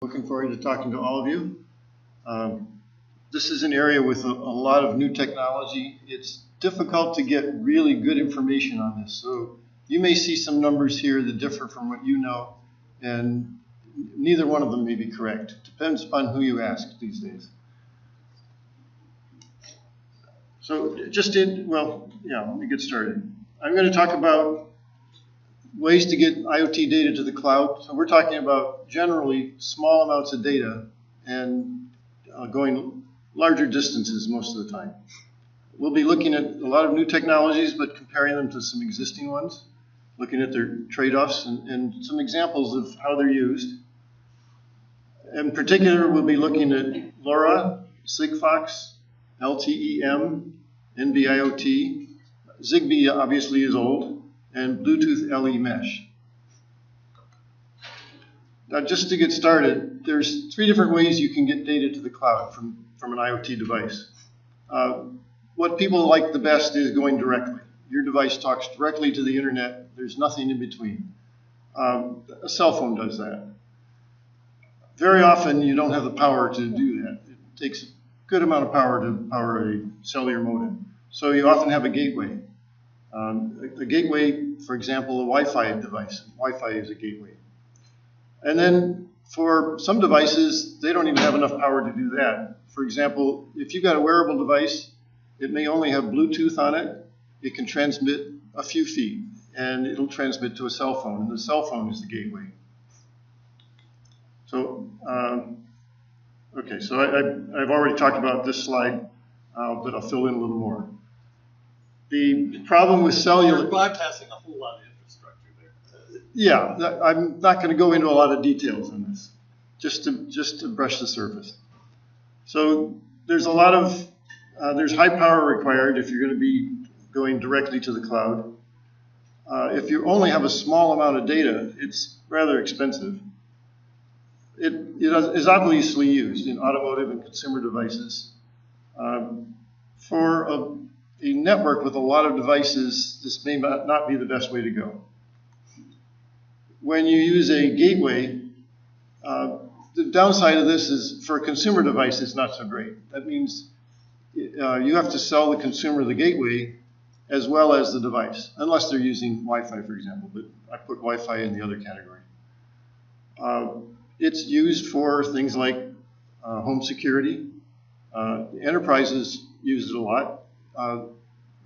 Looking forward to talking to all of you. This is an area with a lot of new technology. It's difficult to get really good information on this. So you may see some numbers here that differ from what you know, and neither one of them may be correct. Depends upon who you ask these days. So let me get started. I'm going to talk about ways to get IoT data to the cloud. So we're talking about generally small amounts of data and going larger distances most of the time. We'll be looking at a lot of new technologies, but comparing them to some existing ones, looking at their trade-offs and some examples of how they're used. In particular, we'll be looking at LoRa, Sigfox, LTE-M, NB-IoT, Zigbee obviously is old, and Bluetooth LE mesh. Now, just to get started, there's 3 different ways you can get data to the cloud from an IoT device. What people like the best is going directly. Your device talks directly to the internet. There's nothing in between. A cell phone does that. Very often, you don't have the power to do that. It takes a good amount of power to power a cellular modem. So you often have a gateway. A gateway, for example, a Wi-Fi device. Wi-Fi is a gateway. And then for some devices, they don't even have enough power to do that. For example, if you've got a wearable device, it may only have Bluetooth on it. It can transmit a few feet, and it'll transmit to a cell phone, and the cell phone is the gateway. So, so I've already talked about this slide, but I'll fill in a little more. The problem with cellular... You're bypassing a whole lot of infrastructure there. Yeah, I'm not going to go into a lot of details on this, just to brush the surface. So there's a lot of, there's high power required if you're going to be going directly to the cloud. If you only have a small amount of data, it's rather expensive. It is obviously used in automotive and consumer devices. For a network with a lot of devices, this may not be the best way to go. When you use a gateway, the downside of this is for a consumer device, it's not so great. That means you have to sell the consumer the gateway as well as the device, unless they're using Wi-Fi, for example, but I put Wi-Fi in the other category. It's used for things like home security. Enterprises use it a lot.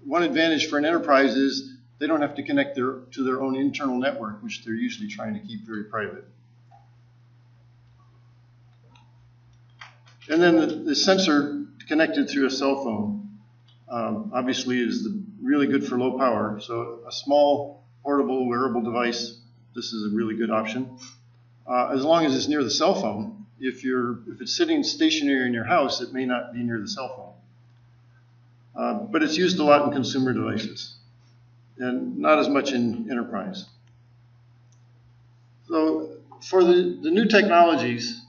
One advantage for an enterprise is they don't have to connect to their own internal network, which they're usually trying to keep very private. And then the sensor connected through a cell phone obviously is really good for low power. So a small, portable, wearable device, this is a really good option. As long as it's near the cell phone. If it's sitting stationary in your house, it may not be near the cell phone. But it's used a lot in consumer devices and not as much in enterprise. So for the new technologies,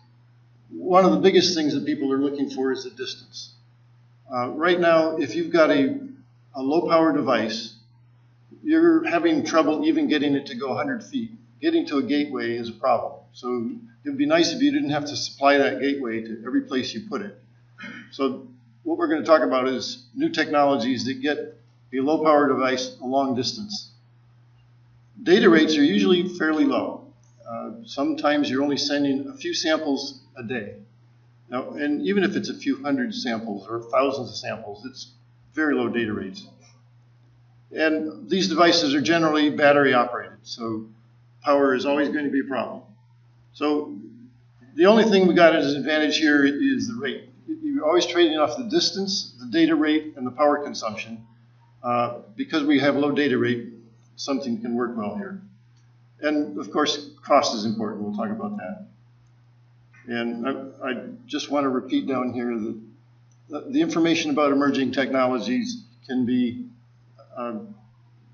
one of the biggest things that people are looking for is the distance. Right now, if you've got a low-power device, you're having trouble even getting it to go 100 feet. Getting to a gateway is a problem. So it would be nice if you didn't have to supply that gateway to every place you put it. So what we're going to talk about is new technologies that get a low-power device a long distance. Data rates are usually fairly low. Sometimes you're only sending a few samples a day. Now, and even if it's a few hundred samples or thousands of samples, it's very low data rates. And these devices are generally battery operated, so power is always going to be a problem. So the only thing we got as an advantage here is the rate. You're always trading off the distance, the data rate, and the power consumption. Because we have low data rate, something can work well here. And of course, cost is important. We'll talk about that. And I just want to repeat down here that the information about emerging technologies can be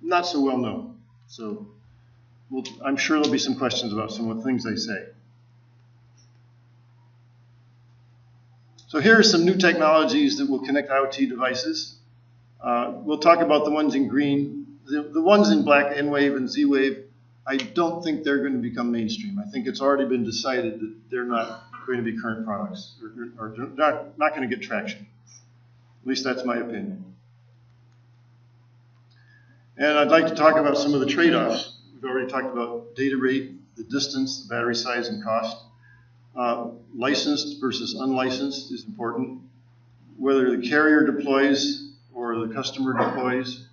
not so well known. So I'm sure there'll be some questions about some of the things they say. So here are some new technologies that will connect IoT devices. We'll talk about the ones in green. The ones in black, N-Wave and Z-Wave, I don't think they're going to become mainstream. I think it's already been decided that they're not going to be current products, or not going to get traction. At least that's my opinion. And I'd like to talk about some of the trade-offs. We've already talked about data rate, the distance, the battery size, and cost. Licensed versus unlicensed is important. Whether the carrier deploys or the customer deploys,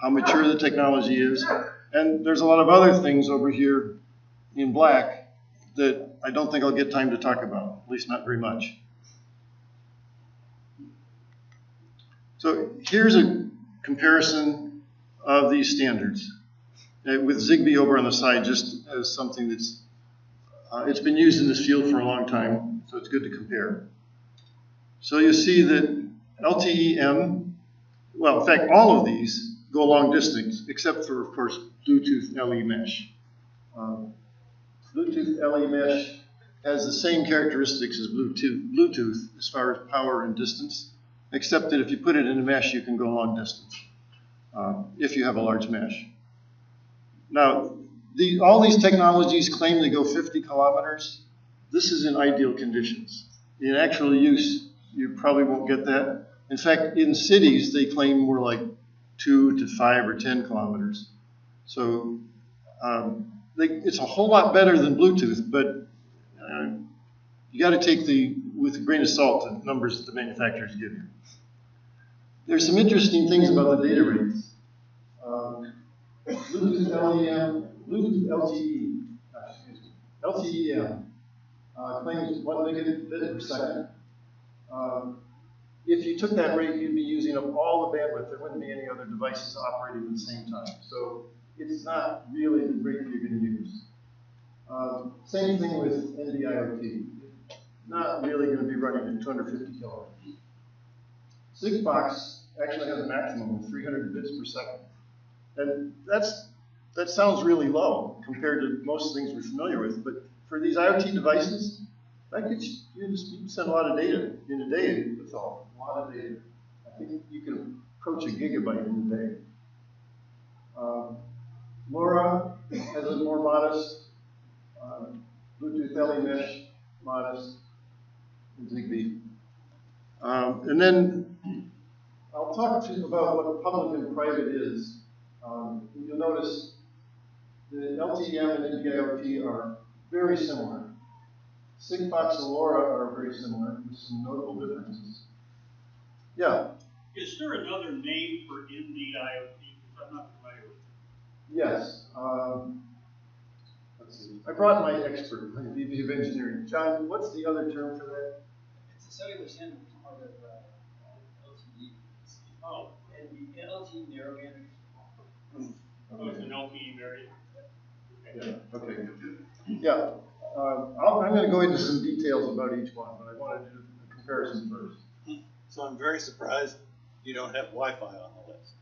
how mature the technology is. And there's a lot of other things over here in black that I don't think I'll get time to talk about, at least not very much. So here's a comparison of these standards with Zigbee over on the side, just as something that's, it's been used in this field for a long time, so it's good to compare. So you see that LTE-M, well, in fact, all of these go long distance, except for, of course, Bluetooth LE mesh. Bluetooth LE mesh has the same characteristics as Bluetooth as far as power and distance, except that if you put it in a mesh, you can go long distance if you have a large mesh. Now, all these technologies claim they go 50 kilometers. This is in ideal conditions. In actual use, you probably won't get that. In fact, in cities, they claim more like 2 to 5 or 10 kilometers. So it's a whole lot better than Bluetooth, but you got to take with a grain of salt the numbers that the manufacturers give you. There's some interesting things about the data rates. Bluetooth LEM, Bluetooth LTE, LTE-M claims 1 megabit per second. If you took that rate, you'd be using up all the bandwidth. There wouldn't be any other devices operating at the same time. So it's not really the rate you're going to use. Same thing with NB-IoT. Not really going to be running at 250 kilohertz. Sigfox actually has a maximum of 300 bits per second. And that sounds really low compared to most things we're familiar with. But for these IoT devices, that gets you can send a lot of data in a day. That's all. A lot of data. I think you can approach a gigabyte in a day. LoRa has a more modest, Bluetooth LE mesh, modest, and Zigbee. And then I'll talk to you about what public and private is. You'll notice the LTE-M and NB-IoT are very similar. Sigfox and LoRa are very similar with some notable differences. Yeah? Is there another name for NB-IoT? Because I'm not familiar with it. Yes. Let's see. I brought my expert, my VP of Engineering. John, what's the other term for that? It's a cellular standard part of LTE. Oh. And the LTE narrowband. Oh, it's an LTE variant. Yeah, okay. Yeah, I'm going to go into some details about each one, but I want to do a comparison first. So I'm very surprised you don't have Wi-Fi on the list.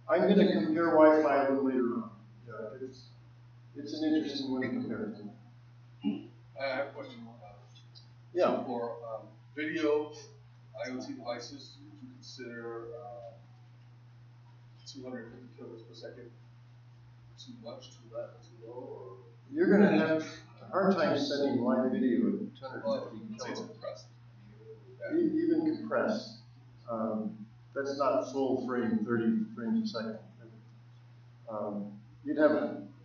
I'm going to compare Wi-Fi a little later on. Yeah, it's an interesting one to compare. I have a question. Yeah. So for video IoT devices, would you consider 250 kilobits per second too much, too low, or? You're going to have a hard time sending live video at 250 Say it's kilobits. compressed. Even compressed. That's not full frame, 30 frames a second. You'd have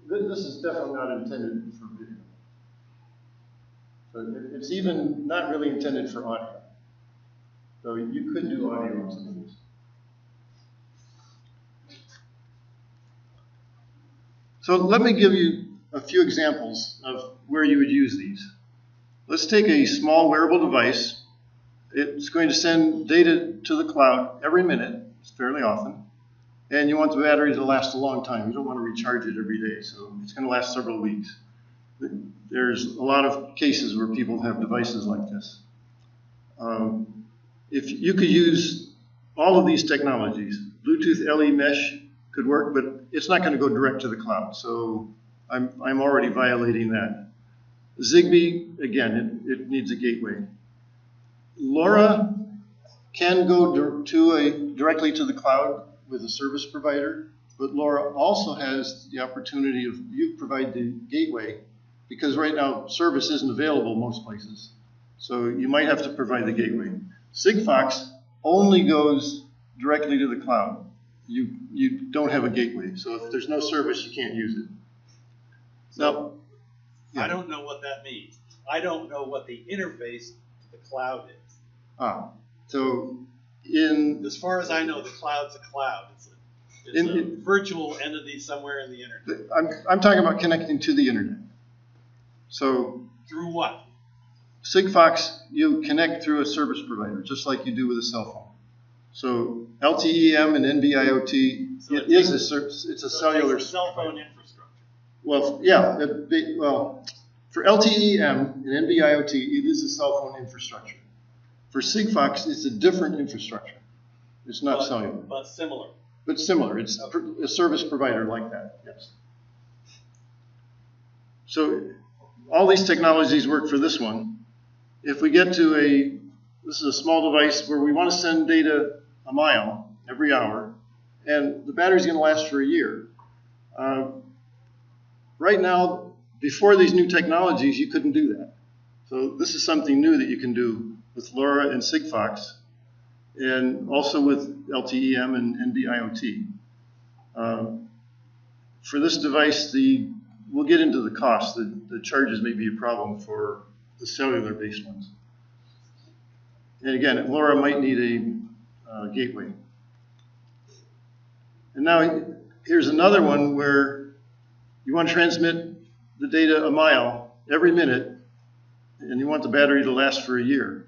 this is definitely not intended for video. So it's even not really intended for audio. So you could do audio on some of these. So let me give you a few examples of where you would use these. Let's take a small wearable device. It's going to send data to the cloud every minute. It's fairly often. And you want the battery to last a long time. You don't want to recharge it every day, so it's going to last several weeks. There's a lot of cases where people have devices like this. If you could use all of these technologies, Bluetooth LE mesh could work, but it's not going to go direct to the cloud, so I'm already violating that. Zigbee, again, it needs a gateway. LoRa can go directly to the cloud with a service provider, but LoRa also has the opportunity of you provide the gateway, because right now service isn't available most places. So you might have to provide the gateway. Sigfox only goes directly to the cloud. You don't have a gateway. So if there's no service, you can't use it. Now, I don't know what that means. I don't know what the interface to the cloud is. So As far as I know, the cloud's a cloud. It's a virtual entity somewhere in the internet. I'm talking about connecting to the internet. So Through what? Sigfox, you connect through a service provider, just like you do with a cell phone. So LTE-M and NB-IoT, So it's a cellular. It's a cell phone infrastructure. Well, yeah. For LTE-M and NB-IoT, it is a cell phone infrastructure. For Sigfox, it's a different infrastructure. It's not cellular. But similar. But similar. It's a service provider like that, yes. So all these technologies work for this one. If we get to this is a small device where we want to send data a mile every hour, and the battery's going to last for a year. Right now, before these new technologies, you couldn't do that. So this is something new that you can do with LoRa and Sigfox, and also with LTE-M and NB-IoT. For this device, we'll get into the cost. The charges may be a problem for the cellular-based ones. And again, LoRa might need a gateway. And now here's another one where you want to transmit the data a mile every minute, and you want the battery to last for a year.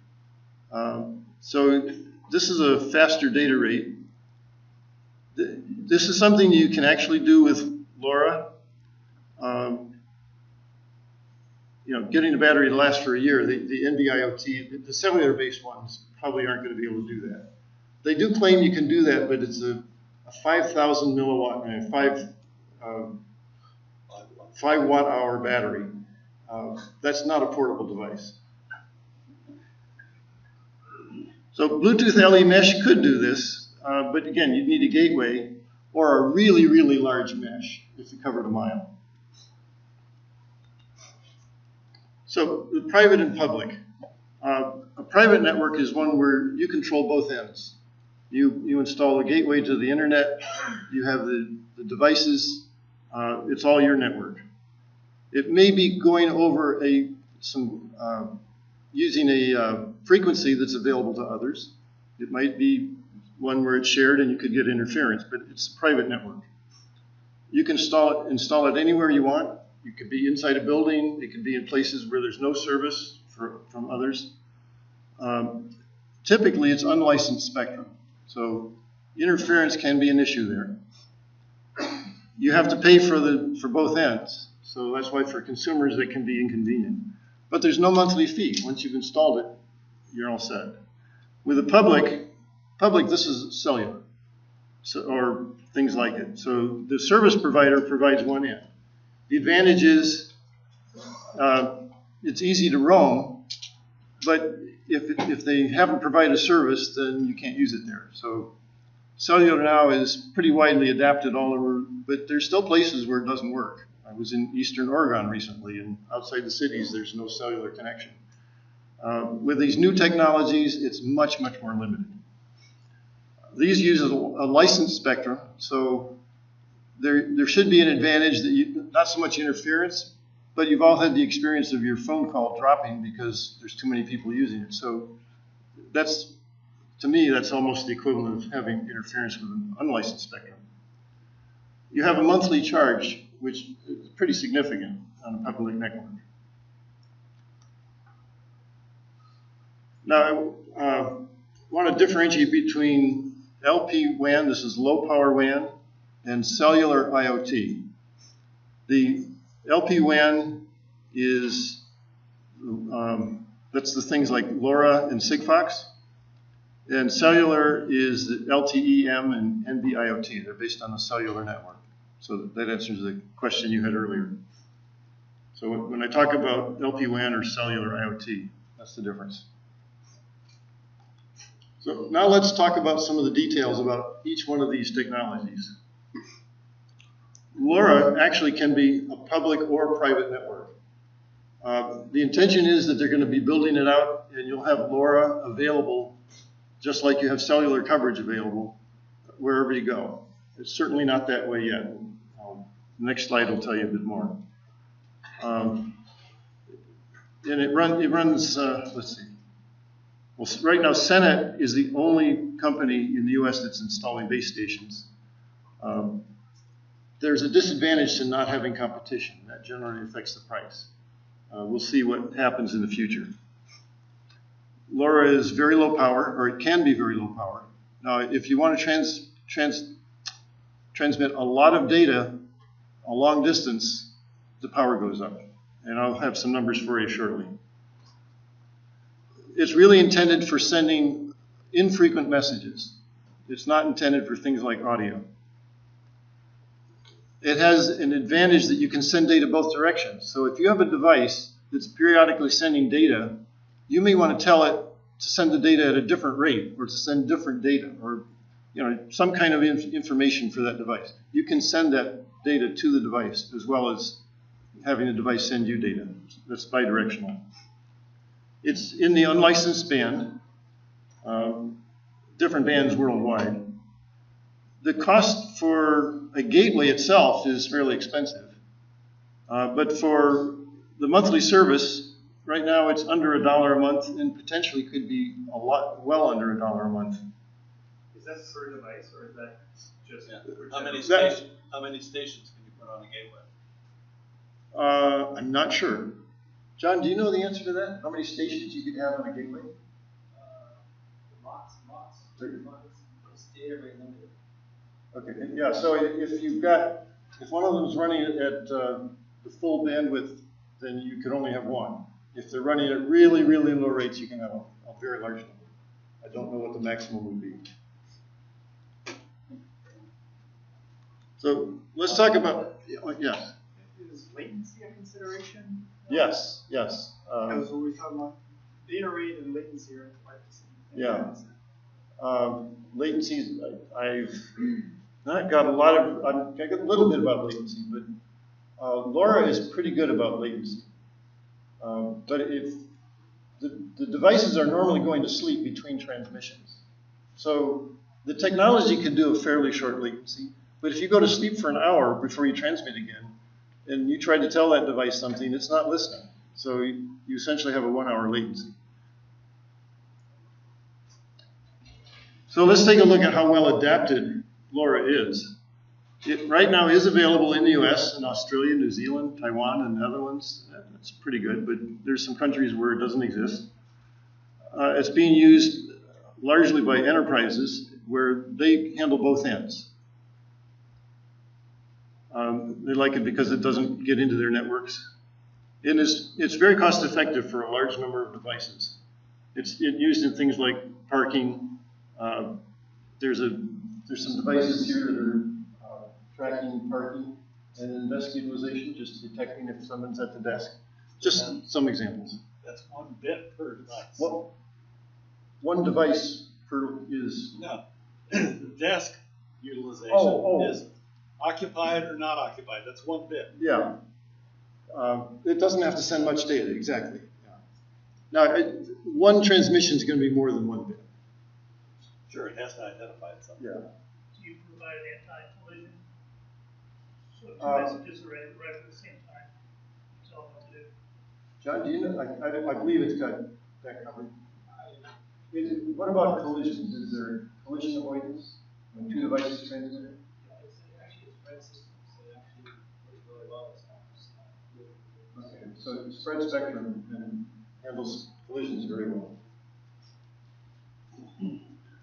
So this is a faster data rate. This is something you can actually do with LoRa. Getting the battery to last for a year, the NB-IoT, the cellular-based ones probably aren't going to be able to do that. They do claim you can do that, but it's a 5,000 milliwatt, 5 watt hour battery. That's not a portable device. So Bluetooth LE mesh could do this, but again, you'd need a gateway or a really, really large mesh if you covered a mile. So the private and public. A private network is one where you control both ends. You install a gateway to the internet, you have the devices, it's all your network. It may be going over using a frequency that's available to others. It might be one where it's shared and you could get interference, but it's a private network. You can install it anywhere you want. You could be inside a building. It could be in places where there's no service from others. Typically, it's unlicensed spectrum, so interference can be an issue there. You have to pay for both ends, so that's why for consumers it can be inconvenient. But there's no monthly fee. Once you've installed it, you're all set. With the public, this is cellular, or things like it. So the service provider provides one end. The advantage is it's easy to roam, but if they haven't provided a service, then you can't use it there. So cellular now is pretty widely adapted all over, but there's still places where it doesn't work. I was in Eastern Oregon recently, and outside the cities, there's no cellular connection. With these new technologies, it's much, much more limited. These use a licensed spectrum, so there should be an advantage that not so much interference, but you've all had the experience of your phone call dropping because there's too many people using it. So to me, that's almost the equivalent of having interference with an unlicensed spectrum. You have a monthly charge, which is pretty significant on a public network. Now, I want to differentiate between LP WAN, this is low power WAN, and cellular IoT. The LP WAN is, that's the things like LoRa and Sigfox. And cellular is the LTE-M and NB-IoT. They're based on the cellular network. So that answers the question you had earlier. So when I talk about LP WAN or cellular IoT, that's the difference. So now let's talk about some of the details about each one of these technologies. LoRa actually can be a public or a private network. The intention is that they're going to be building it out, and you'll have LoRa available just like you have cellular coverage available wherever you go. It's certainly not that way yet. The next slide will tell you a bit more. And it runs, let's see. Well, right now, Senet is the only company in the U.S. that's installing base stations. There's a disadvantage to not having competition. That generally affects the price. We'll see what happens in the future. LoRa is very low power, or it can be very low power. Now, if you want to transmit a lot of data a long distance, the power goes up. And I'll have some numbers for you shortly. It's really intended for sending infrequent messages. It's not intended for things like audio. It has an advantage that you can send data both directions. So if you have a device that's periodically sending data, you may want to tell it to send the data at a different rate, or to send different data, or some kind of information for that device. You can send that data to the device as well as having the device send you data. That's bidirectional. It's in the unlicensed band, different bands worldwide. The cost for a gateway itself is fairly expensive, but for the monthly service, right now it's under $1 a month, and potentially could be well under $1 a month. Is that per device, or is that just? Yeah. How many stations can you put on a gateway? I'm not sure. John, do you know the answer to that? How many stations you could have on a gateway? Lots. It's data rate limited. Okay, yeah, so if one of them is running it at the full bandwidth, then you could only have one. If they're running at really, really low rates, you can have a very large number. I don't know what the maximum would be. So let's talk about, yes. Is latency a consideration? Yes. Because when we talk about data rate and latency are quite the same. Yeah. Latencies, I've not got a lot of, I've got a little bit about latency, but LoRa is pretty good about latency. But if the devices are normally going to sleep between transmissions. So the technology can do a fairly short latency, but if you go to sleep for an hour before you transmit again, and you try to tell that device something, it's not listening. So you essentially have a 1 hour latency. So let's take a look at how well adapted LoRa is. It right now is available in the US and Australia, New Zealand, Taiwan, and the Netherlands. That's pretty good, but there's some countries where it doesn't exist. It's being used largely by enterprises where they handle both ends. They like it because it doesn't get into their networks. And it's very cost effective for a large number of devices. It's used in things like parking. There's some devices here that are tracking parking and desk utilization, just detecting if someone's at the desk. Just some examples. That's 1 bit per device. Well, one device is... No, the desk utilization is occupied or not occupied. That's 1 bit. Yeah. It doesn't have to send much data, exactly. Yeah. Now, one transmission is going to be more than 1 bit. Sure, it has to identify itself. Yeah. Do you provide anti-collision? So two messages are right at the same time. Tell them what to do. John, do you know? I believe it's got that covered. What about collisions? Is there collision avoidance when 2 devices transmit? It's actually a spread system, so it actually works really well. Okay, so it spread spectrum and handles collisions very well.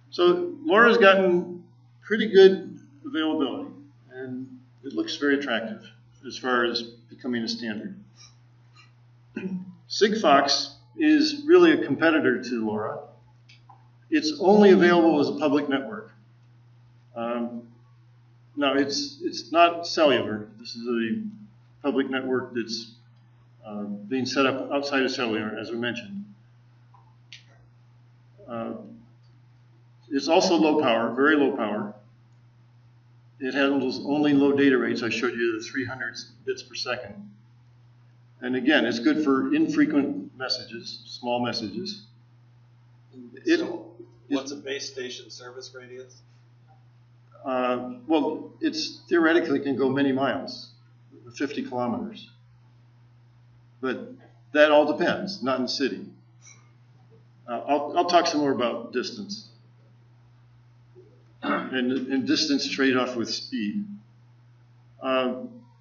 So LoRa's gotten pretty good availability, and it looks very attractive as far as becoming a standard. Sigfox is really a competitor to LoRa. It's only available as a public network. Now, it's not cellular. This is a public network that's being set up outside of cellular, as we mentioned. It's also low power, very low power. it handles only low data rates. I showed you the 300 bits per second. And again, it's good for infrequent messages, small messages. So what's a base station service radius? Well, it's theoretically can go many miles, 50 kilometers. But that all depends, not in the city. I'll talk some more about distance. And distance trade-off with speed.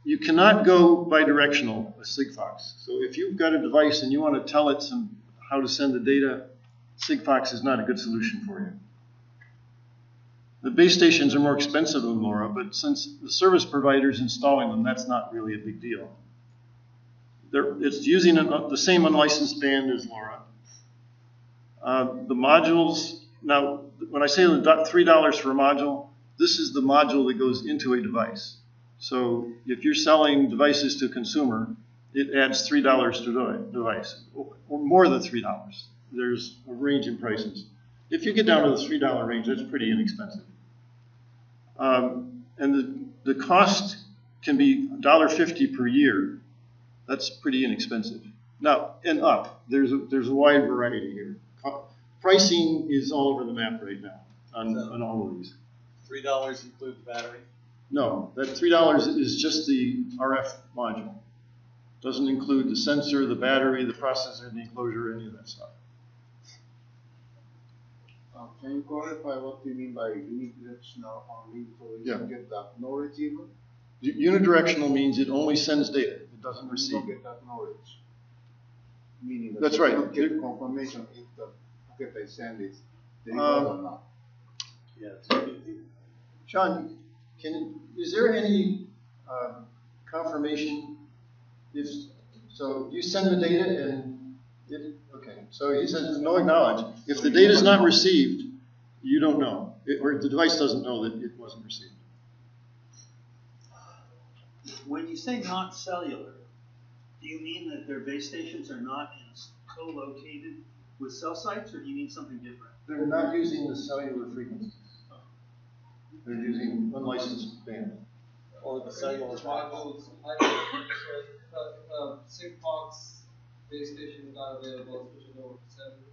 You cannot go bidirectional with Sigfox. So if you've got a device and you want to tell it how to send the data, Sigfox is not a good solution for you. The base stations are more expensive than LoRa, but since the service provider is installing them, that's not really a big deal. It's using the same unlicensed band as LoRa. The modules, now when I say $3 for a module, this is the module that goes into a device. So if you're selling devices to a consumer, it adds $3 to the device, or more than $3. There's a range in prices. If you get down to the $3 range, that's pretty inexpensive. And the cost can be $1.50 per year. That's pretty inexpensive. Now, and up, there's a wide variety here. Pricing is all over the map right now on all of these. $3 include the battery? No, that $3 is just the RF module. Doesn't include the sensor, the battery, the processor, the enclosure, any of that stuff. Can you clarify what you mean by unidirectional only, so you Yeah. don't get that knowledge even? Unidirectional means it only sends data. It doesn't You receive. don't get that knowledge. Meaning that That's you right. don't get confirmation if the packet I send is delivered or not. Yeah. Sean, is there any confirmation so you send the data and okay, so he says no acknowledge. If the data is not received, you don't know, or the device doesn't know that it wasn't received. When you say not cellular, do you mean that their base stations are not co-located with cell sites, or do you mean something different? They're not using the cellular frequencies. They're using unlicensed band. Or the cellular modules. Sigfox base station is not available, switch it over to cellular.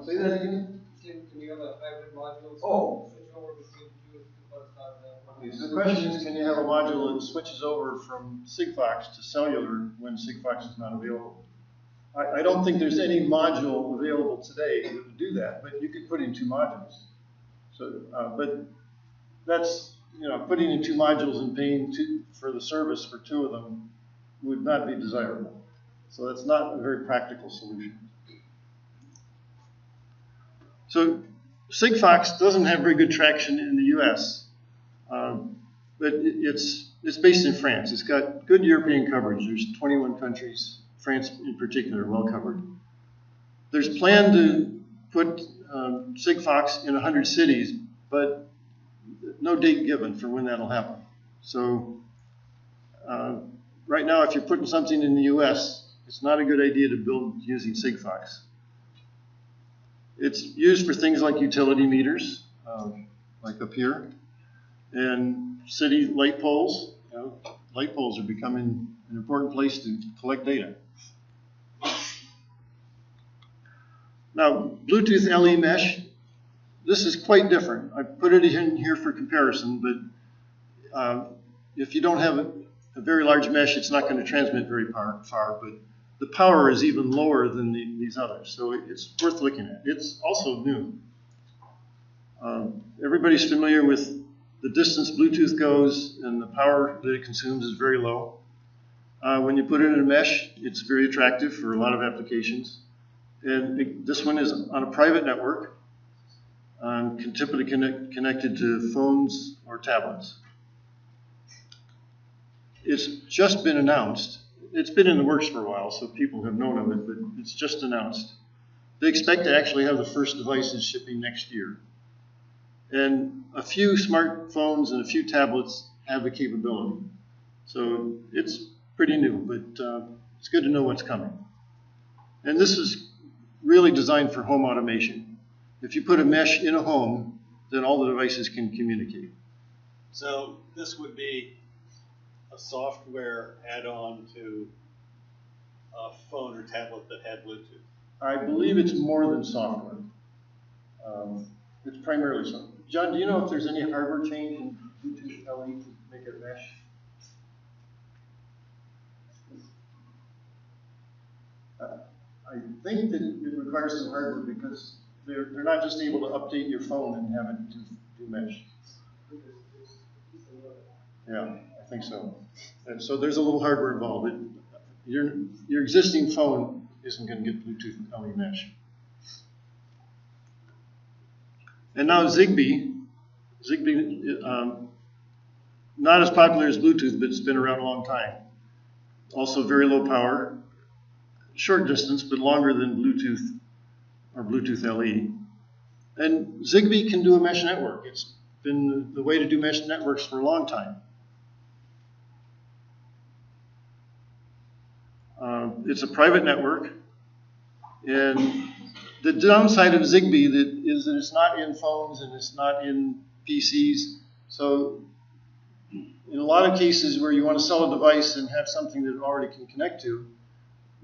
Say that again? Can you have a hybrid module? Oh. Switch over between two but it's not available. Okay, so the question is, can you have a module that switches over from Sigfox to cellular when Sigfox is not available? I don't think there's any module available today that would do that, but you could put in two modules. So, but that's, putting in two modules and paying for the service for two of them would not be desirable. So that's not a very practical solution. So Sigfox doesn't have very good traction in the US, but it's based in France. It's got good European coverage. There's 21 countries, France in particular, well covered. There's a plan to put Sigfox in 100 cities, but no date given for when that'll happen. So right now, if you're putting something in the US, it's not a good idea to build using Sigfox. It's used for things like utility meters, like up here, and city light poles. Light poles are becoming an important place to collect data. Now, Bluetooth LE mesh, this is quite different. I put it in here for comparison, but if you don't have a very large mesh, it's not going to transmit very far, but the power is even lower than these others, so it's worth looking at. It's also new. Everybody's familiar with the distance Bluetooth goes, and the power that it consumes is very low. When you put it in a mesh, it's very attractive for a lot of applications. And this one is on a private network, typically connected to phones or tablets. It's just been announced. It's been in the works for a while, so people have known of it, but it's just announced. They expect to actually have the first devices shipping next year. And a few smartphones and a few tablets have the capability. So it's pretty new, but it's good to know what's coming. And this is really designed for home automation. If you put a mesh in a home, then all the devices can communicate. So this would be a software add-on to a phone or tablet that had Bluetooth. I believe it's more than software. It's primarily software. John, do you know if there's any hardware change in Bluetooth LE to make it mesh? I think that it requires some hardware because they're not just able to update your phone and have it do mesh. Yeah, I think so. And so there's a little hardware involved. Your existing phone isn't going to get Bluetooth LE mesh. And now Zigbee, not as popular as Bluetooth, but it's been around a long time. Also very low power, short distance, but longer than Bluetooth or Bluetooth LE. And Zigbee can do a mesh network. It's been the way to do mesh networks for a long time. It's a private network, and the downside of Zigbee is that it's not in phones and it's not in PCs. So in a lot of cases where you want to sell a device and have something that it already can connect to,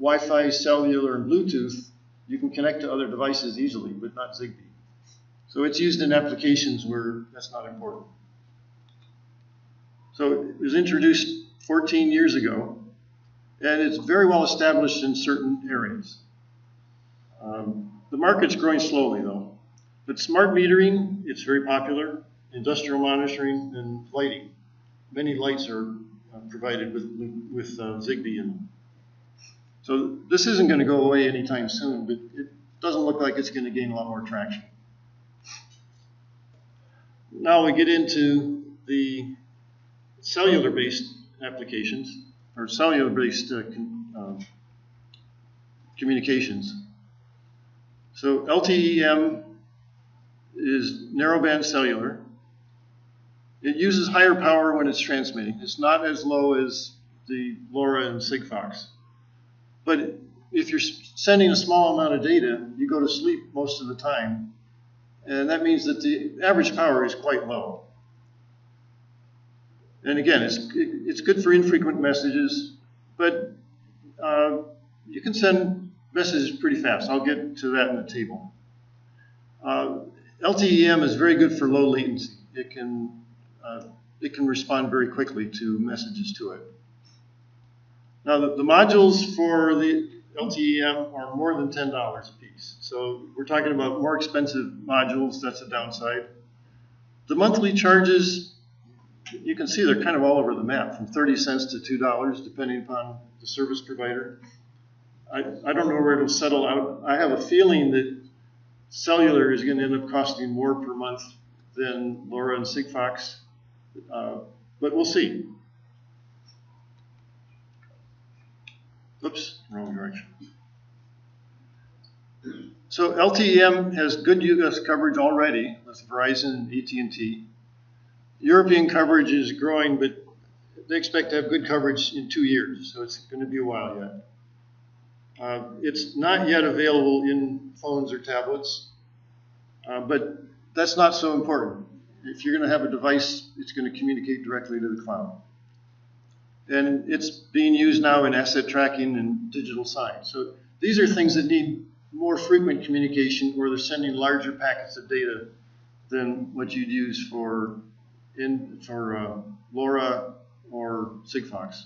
Wi-Fi, cellular, and Bluetooth, you can connect to other devices easily, but not Zigbee. So it's used in applications where that's not important. So it was introduced 14 years ago, and it's very well established in certain areas. The market's growing slowly, though. But smart metering, it's very popular. Industrial monitoring and lighting. Many lights are provided with Zigbee in them. So this isn't going to go away anytime soon, but it doesn't look like it's going to gain a lot more traction. Now we get into the cellular-based applications, or cellular-based communications. So LTE-M is narrowband cellular. It uses higher power when it's transmitting. It's not as low as the LoRa and Sigfox. But if you're sending a small amount of data, you go to sleep most of the time. And that means that the average power is quite low. And again, it's good for infrequent messages, but you can send messages pretty fast. I'll get to that in the table. LTE-M is very good for low latency. It can respond very quickly to messages to it. Now, the modules for the LTE-M are more than $10 a piece. So we're talking about more expensive modules. That's a downside. The monthly charges, you can see they're kind of all over the map, from 30 cents to $2, depending upon the service provider. I don't know where it'll settle out. I have a feeling that cellular is going to end up costing more per month than LoRa and Sigfox, but we'll see. Oops, wrong direction. So LTE-M has good US coverage already with Verizon and AT&T. European coverage is growing, but they expect to have good coverage in 2 years, so it's going to be a while yet. It's not yet available in phones or tablets, but that's not so important. If you're going to have a device, it's going to communicate directly to the cloud. And it's being used now in asset tracking and digital signs. So these are things that need more frequent communication, or they're sending larger packets of data than what you'd use for LoRa or Sigfox.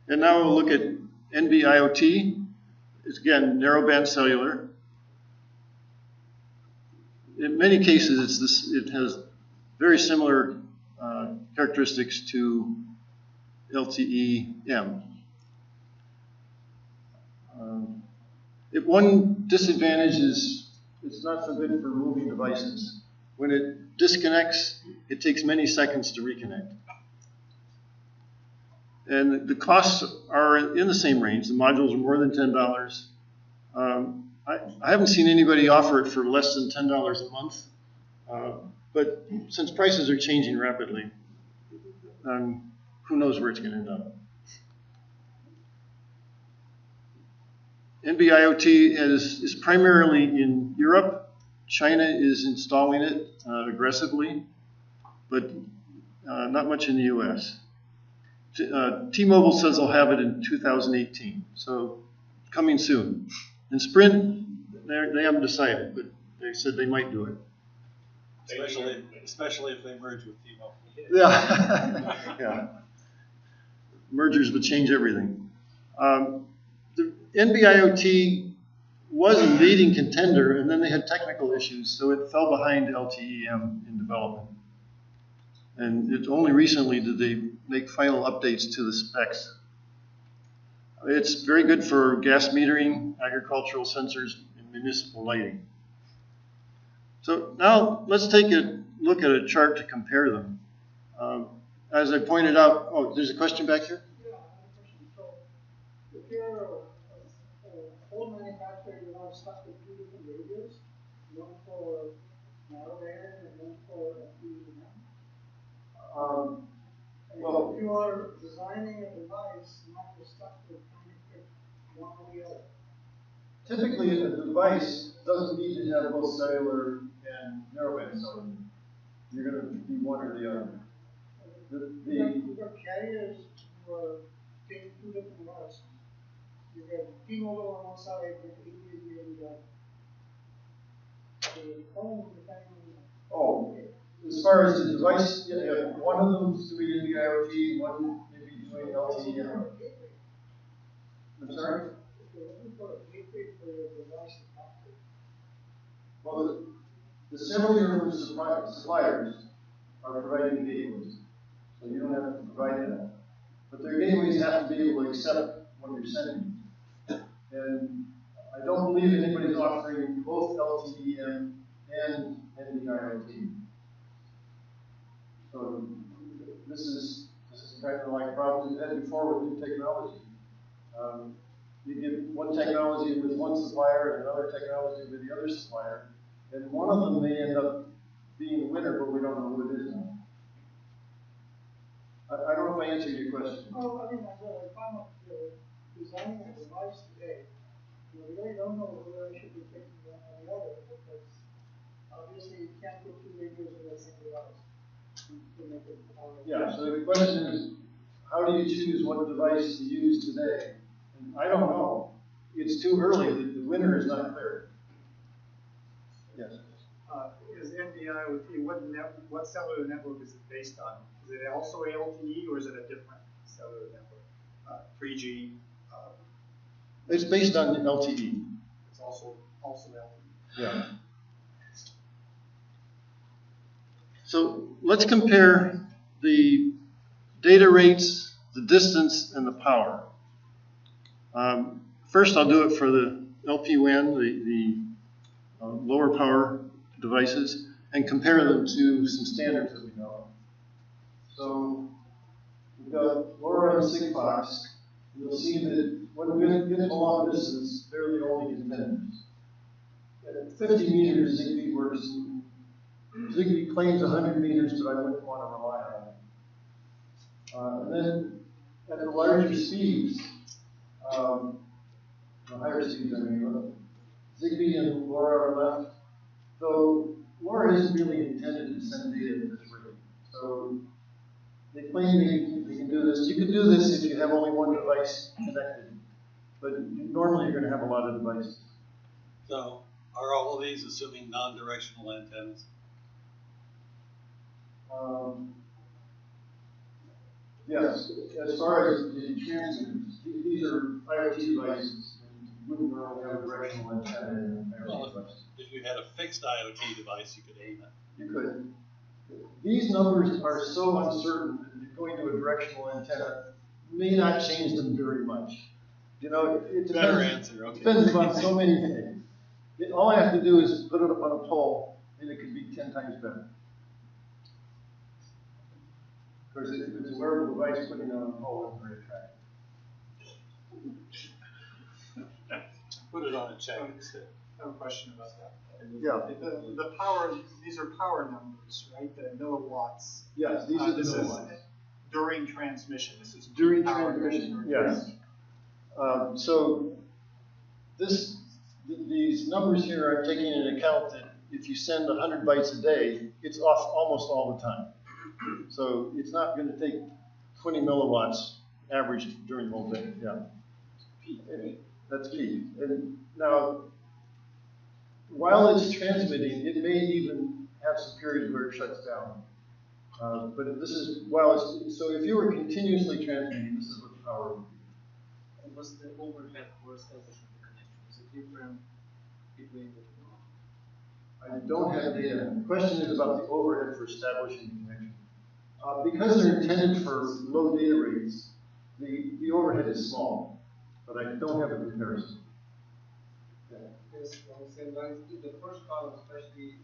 And now we'll look at NB-IoT. It's again narrowband cellular. In many cases, it has very similar characteristics to LTE-M. One disadvantage is it's not so good for moving devices. When it disconnects, it takes many seconds to reconnect. And the costs are in the same range. The modules are more than $10. I haven't seen anybody offer it for less than $10 a month. But since prices are changing rapidly, who knows where it's going to end up. NB-IoT is primarily in Europe China is installing it aggressively, but not much in the U.S. T-Mobile says they'll have it in 2018, so coming soon. And Sprint, they haven't decided, but they said they might do it. Especially if they merge with T-Mobile. Yeah. Yeah. Mergers would change everything. The NB-IoT was a leading contender, and then they had technical issues, so it fell behind LTE-M in development. And it's only recently did they make final updates to the specs. It's very good for gas metering, agricultural sensors, and municipal lighting. So now let's take a look at a chart to compare them. As I pointed out, oh, there's a question back here? Yeah, I have a question. So, if you're a whole manufacturer, you're not stuck with two different radios, one for narrowband and one for FDM. Well, if you are designing a device, not you're stuck with trying to pick one or the other. typically a device doesn't need to have both cellular and narrowband, so you're going to be one or the other. You've got carriers who are taking two different routes. You've got T-Mobile on one side and AT&T on the other. So the phone depending on Oh, as far as the device, yeah, one of them is doing the IoT, one maybe doing LTE. I'm sorry? if you're looking for a gateway for your device to talk to. Well, the cellular suppliers are providing gateways, so you don't have to provide that. But their gateways have to be able to accept what you're sending. And I don't believe anybody's offering both LTE-M and NB-IoT. So this is kind of like problems we've had before with new technology. You get one technology with one supplier and another technology with the other supplier, and one of them may end up being the winner, but we don't know who it is now. I don't know if I answered your question. Oh, I mean, if I'm designing a device today, we really don't know whether I should be picking one or the other, because obviously you can't put two radios in the same device to make it power. Yeah, so the question is, how do you choose what device to use today? And I don't know. It's too early. The winner is not clear. Yes. Is NB-IoT, what cellular network is it based on? Is it also LTE or is it a different cellular network? 3G? It's based on LTE. It's also LTE. Yeah. So let's compare the data rates, the distance, and the power. First, I'll do it for the LPWAN, the lower power devices, and compare them to some standards that we know. So we've got LoRa and Sigfox. You'll see that when we get to a long distance, they're the only contenders. At 50 meters, Zigbee works. Zigbee claims 100 meters, but I wouldn't want to rely on it. And then at the larger speeds, the higher speeds, I mean, Zigbee and LoRa are left. Though LoRa isn't really intended to send data at this rate. So they claim they can do this. You can do this if you have only one device connected. But normally you're going to have a lot of devices. So are all of these assuming non-directional antennas? Yes, as far as the transmitters, these are IoT devices. You wouldn't normally have a directional antenna in an IoT device. If you had a fixed IoT device, you could aim it. You could. These numbers are so uncertain that going to a directional antenna may not change them very much. You know, it depends, Better answer, okay. depends on so many things. All I have to do is put it up on a pole, and it could be 10 times better. Because if it's a wearable device, putting it on a pole isn't very attractive. Put it on a check instead. I have a question about that. Yeah. The power, these are power numbers, right? The milliwatts. Yes, these are the This is milliwatts. during transmission. This is During power transmission, numbers. yes. So these numbers here are taking into account that if you send 100 bytes a day, it's off almost all the time. So it's not going to take 20 milliwatts averaged during the whole day. Yeah. That's key. And now, while it's transmitting, it may even have some periods where it shuts down. But this is, so if you were continuously transmitting, this is what the power would be. And what's the overhead for establishing the connection? Is it different between the two? I don't have data. The question is about the overhead for establishing the connection. Because they're intended for low data rates, the overhead is small, but I don't have a comparison. Yes, in the first column, especially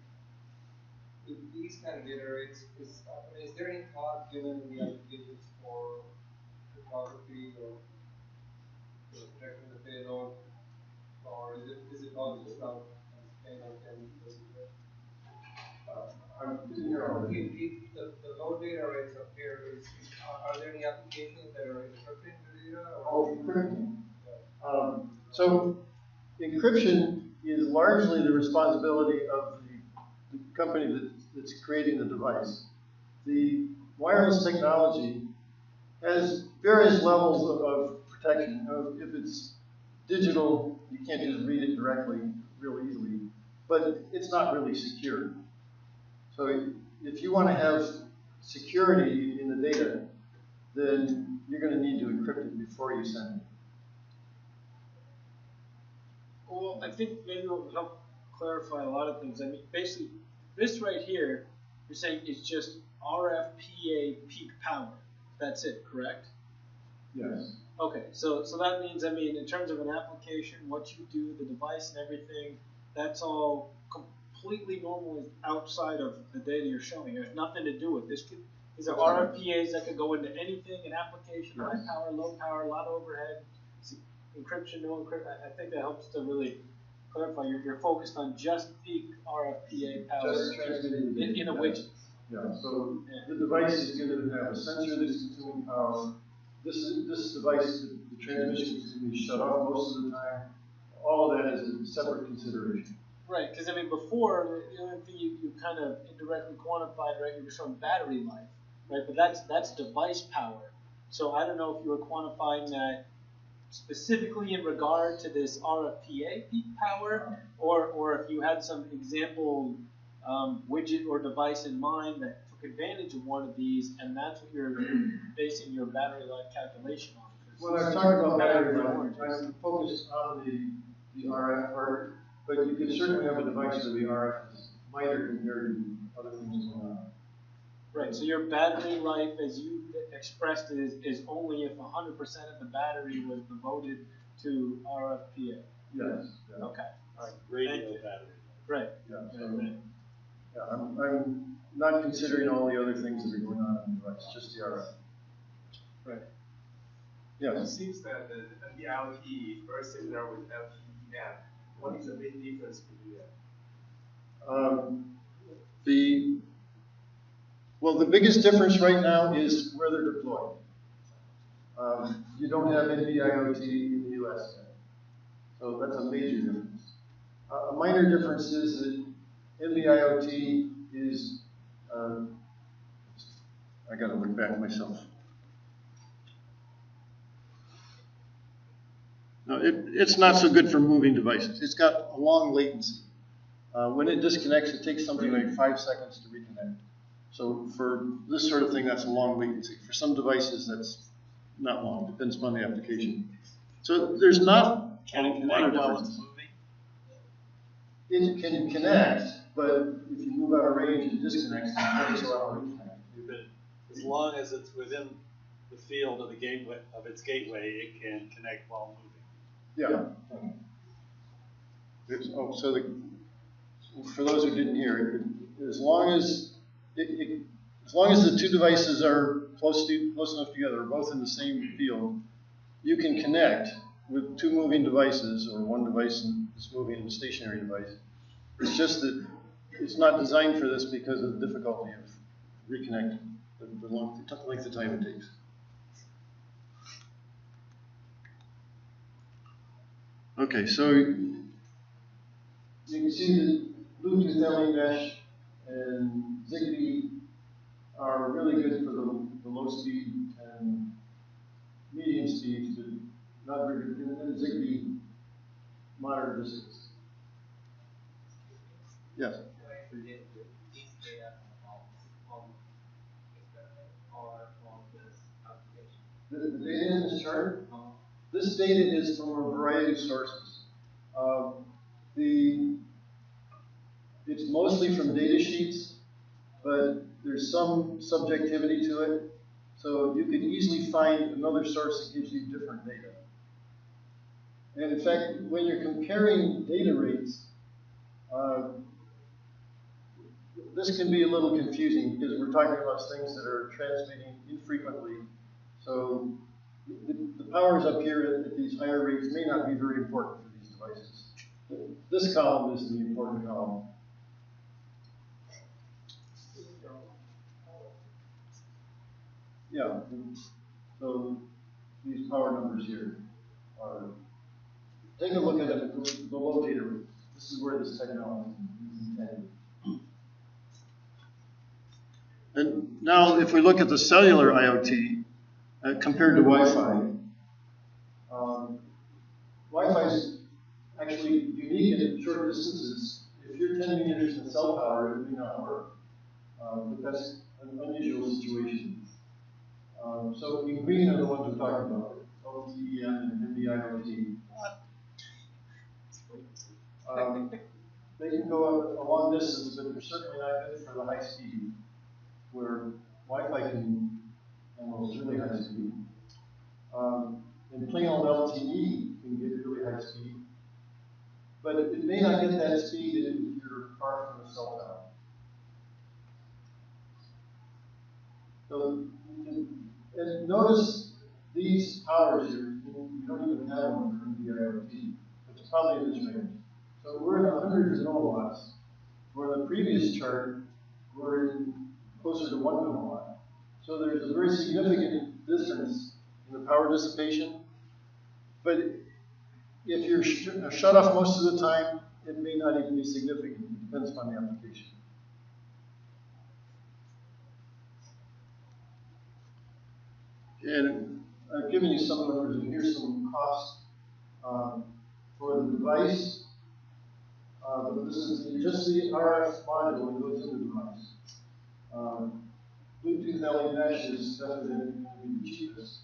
with these kind of data rates, is there any thought given in the applications for cryptography or protecting the payload, or is it all just about payload and the low data rates up here are there any applications that are encrypting the data? Or Encrypting. So encryption is largely the responsibility of the company that's creating the device. The wireless technology has various levels of protection. If it's digital, you can't just read it directly real easily, but it's not really secure. So if you want to have security in the data, then you're going to need to encrypt it before you send it. Well, I think maybe it will help clarify a lot of things. I mean, basically, this right here, you're saying is just RFPA peak power. That's it, correct? Yes. Okay, so that means, I mean, in terms of an application, what you do, the device and everything, that's all completely normal outside of the data you're showing. There's nothing to do with this. Is there RFPAs that could go into anything, an application, yes. High power, low power, a lot of overhead, encryption, no encryption? I think that helps to really clarify. You're focused on just peak RFPA power just transmitting in a widget. Yeah, so the device is going to have a sensor that's consuming power. This device, the transmission is going to be shut off most of the time. All of that is a separate consideration. Right, because I mean, before, the only thing you kind of indirectly quantified, right, you were showing battery life, right, but that's device power. So I don't know if you were quantifying that specifically in regard to this RFPA peak power, or if you had some example widget or device in mind that took advantage of one of these, and that's what you're basing your battery life calculation on. When I'm talking about battery life, I'm focused on the RF part, but you can certainly have a device where the RF is minor compared to other things going on. Right, so your battery life, as you expressed it, is only if 100% of the battery was devoted to RFPA. Yes. Yeah. Okay. All right. Radio battery. Right. Yeah. So, yeah, I'm not considering all the other things that are going on in the device, just the RF. Right. Yes. It seems that the IoT is very similar with LTE-M. What is the main difference between them? Well, the biggest difference right now is where they're deployed. You don't have NB-IoT in the US yet. So that's a major difference. A minor difference is that NB-IoT is, I got to look back myself. No, it's not so good for moving devices. It's got a long latency. When it disconnects, it takes something like 5 seconds to reconnect. So for this sort of thing, that's a long latency. For some devices, that's not long. Depends upon the application. So there's not Can it connect while it's moving? It can connect, but if you move out of range, it disconnects. And takes a while to reconnect. As long as it's within the field of the gateway of its gateway, it can connect while moving. Yeah. For those who didn't hear it, as long as the two devices are close enough together, both in the same field, you can connect with two moving devices, or one device that's moving and a stationary device. It's just that it's not designed for this because of the difficulty of reconnecting, the length of time it takes. Okay, so you can see that Bluetooth LE mesh and Zigbee are really good for the low speed and medium speeds, but not very good. And Zigbee moderate distance. Yes. The data in this chart, this data is from a variety of sources. It's mostly from data sheets, but there's some subjectivity to it. So you can easily find another source that gives you different data. And in fact, when you're comparing data rates, this can be a little confusing because we're talking about things that are transmitting infrequently. So the powers up here at these higher rates may not be very important for these devices. This column is the important column. Yeah, so these power numbers here are, take a look at it, the low data rate. This is where this technology is intended. And now if we look at the cellular IoT compared to Wi-Fi, Wi-Fi is actually unique at short distances. If you're 10 meters in cell tower, it may not work. But that's an unusual situation. So in green are the ones we're talking about, LTE and NB-IoT. They can go a long distance, but they're certainly not good for the high speed, where Wi-Fi can handle really high speed. And plain old LTE can get really high speed, but it may not get that speed if you're far from the cell tower. So, and notice these powers here, you don't even have one for NB-IoT. It's probably in this range. So we're in hundreds of milliwatts, where the previous chart, we're in closer to 1 milliwatt. So there's a very significant difference in the power dissipation. But if you're shut off most of the time, it may not even be significant. It depends on the application. And I've given you some numbers, and here's some costs for the device. But this is just the RF module that goes in the device. Bluetooth LE mesh is definitely going to be the cheapest.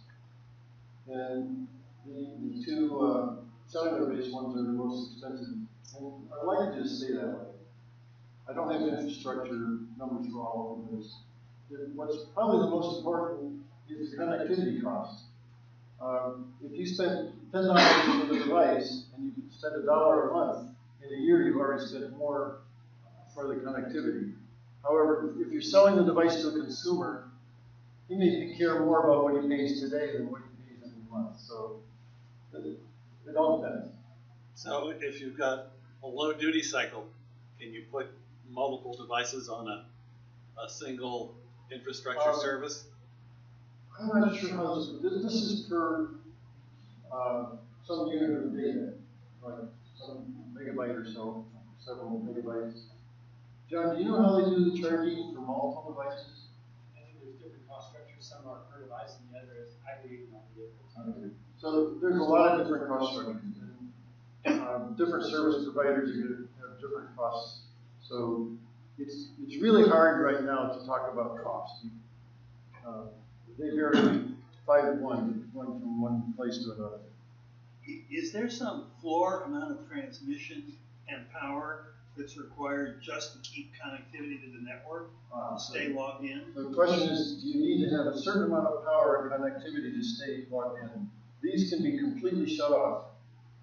And the two cellular-based ones are the most expensive. And I'd like to just stay that way. I don't have infrastructure numbers for all of this. What's probably the most important is the connectivity cost. If you spend $10 for the device and you spend $1 a month, in a year you've already spent more for the connectivity. However, if you're selling the device to a consumer, he may care more about what he pays today than what he pays in a month. So it all depends. So if you've got a low duty cycle, can you put multiple devices on a single infrastructure service? I'm not sure how this is per some unit of data, like some megabyte or so, several megabytes. John, do you know how they do the charging for multiple devices? I think there's different cost structures. Some are per device, and the other is aggregated on the different. Okay. So there's a lot of different cost structures. Different service providers are going to have different costs. So it's really hard right now to talk about cost. They vary 5 to 1, going from one place to another. Is there some floor amount of transmission and power that's required just to keep connectivity to the network and stay logged in? The question is, do you need to have a certain amount of power and connectivity to stay logged in? These can be completely shut off,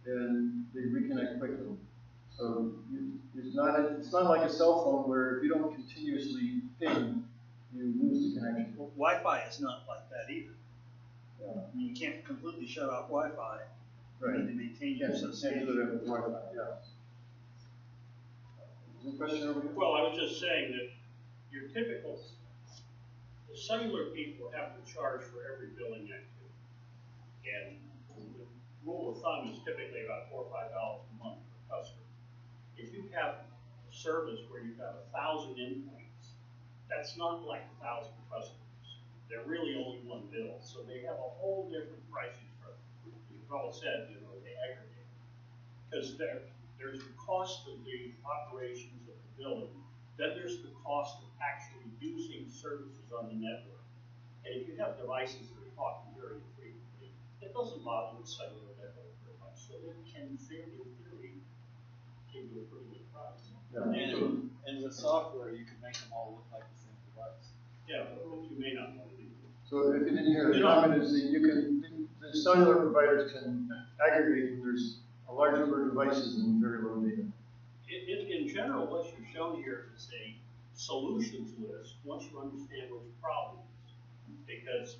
and they reconnect quickly. So it's not like a cell phone where if you don't continuously ping, you lose the connection. Well, Wi-Fi is not like that either. Yeah. I mean, you can't completely shut off Wi-Fi. Right. You need to maintain your association. Can't do that with Wi-Fi, yeah. Is there a question over here? Well, I was just saying that your typical, the cellular people have to charge for every billing activity. And the rule of thumb is typically about $4 or $5 a month per customer. If you have service where you've got 1,000 endpoints, that's not like 1,000 customers. They're really only one bill, so they have a whole different pricing structure. As Paul said, you know, they aggregate. Because there's the cost of the operations of the building, then there's the cost of actually using services on the network. And if you have devices that are talking very frequently, it doesn't bother the cellular network very much. So it can, in theory, give you a pretty good price. Yeah. And with software, you can make them all look like the same device. Yeah, but you may not want to do that. So if you didn't hear, the comment is that you can, the cellular providers can aggregate when there's a large number of devices and very little data. In general, what you've shown here is a solutions list once you understand what your problem is. Because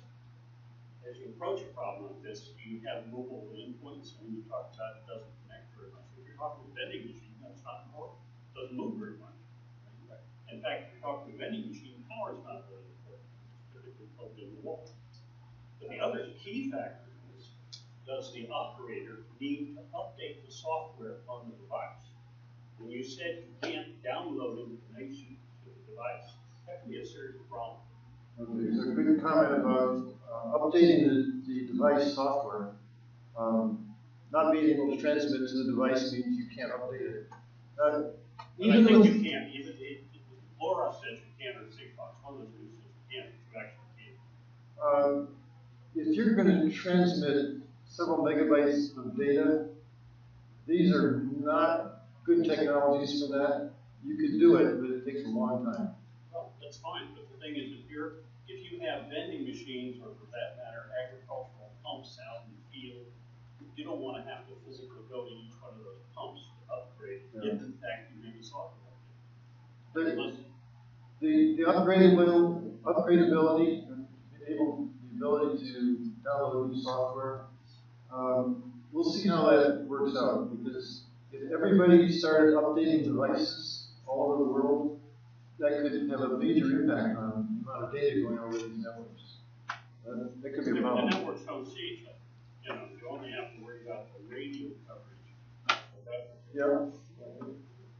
as you approach a problem like this, you have mobile endpoints, and when you talk about it doesn't connect very much. If you're talking to a vending machine, that's not important. It doesn't move very much. Right? In fact, if you're talking to a vending machine, power is not really important. It's typically plugged in the wall. But the other key factor is, does the operator need to update the software on the device? When you said you can't download information to the device, that can be a serious problem. Okay, so a good comment about updating the device software. Not being able to transmit to the device means you can't update it. Even if you can't, even if LoRa says you can, or Sigfox, one of those two says you can't, you actually can. If you're going to transmit several megabytes of data, these are not good technologies for that. You could do it, but it takes a long time. Well, that's fine, but the thing is, if you have vending machines, or for that matter, agricultural pumps out in the field, you don't want to have to physically go to each one of those pumps to upgrade, if in fact you make a software update. The upgradability, and the ability to download new software, we'll see how that works out, because if everybody started updating devices all over the world, that could have a major impact on the amount of data going over these networks. That could be a problem. The networks don't see each other. You know, you only have to worry about the radio coverage. Yeah.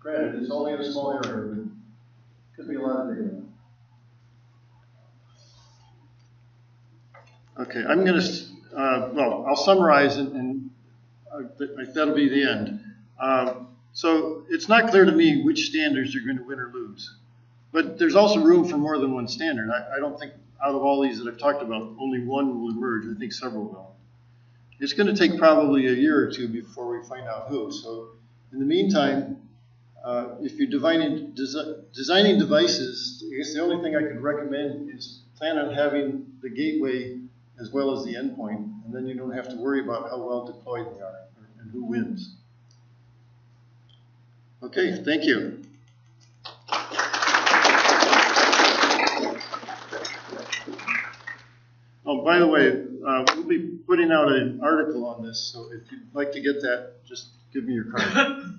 Granted, it's only in a small area, but it could be a lot of data. Okay, I'm going to, well, I'll summarize and that'll be the end. So it's not clear to me which standards are going to win or lose. But there's also room for more than one standard. I don't think out of all these that I've talked about, only one will emerge. I think several will. It's going to take probably a year or two before we find out who. So in the meantime, if you're designing devices, I guess the only thing I could recommend is plan on having the gateway as well as the endpoint, and then you don't have to worry about how well deployed they are and who wins. Okay, thank you. Oh, by the way, we'll be putting out an article on this, so if you'd like to get that, just give me your card.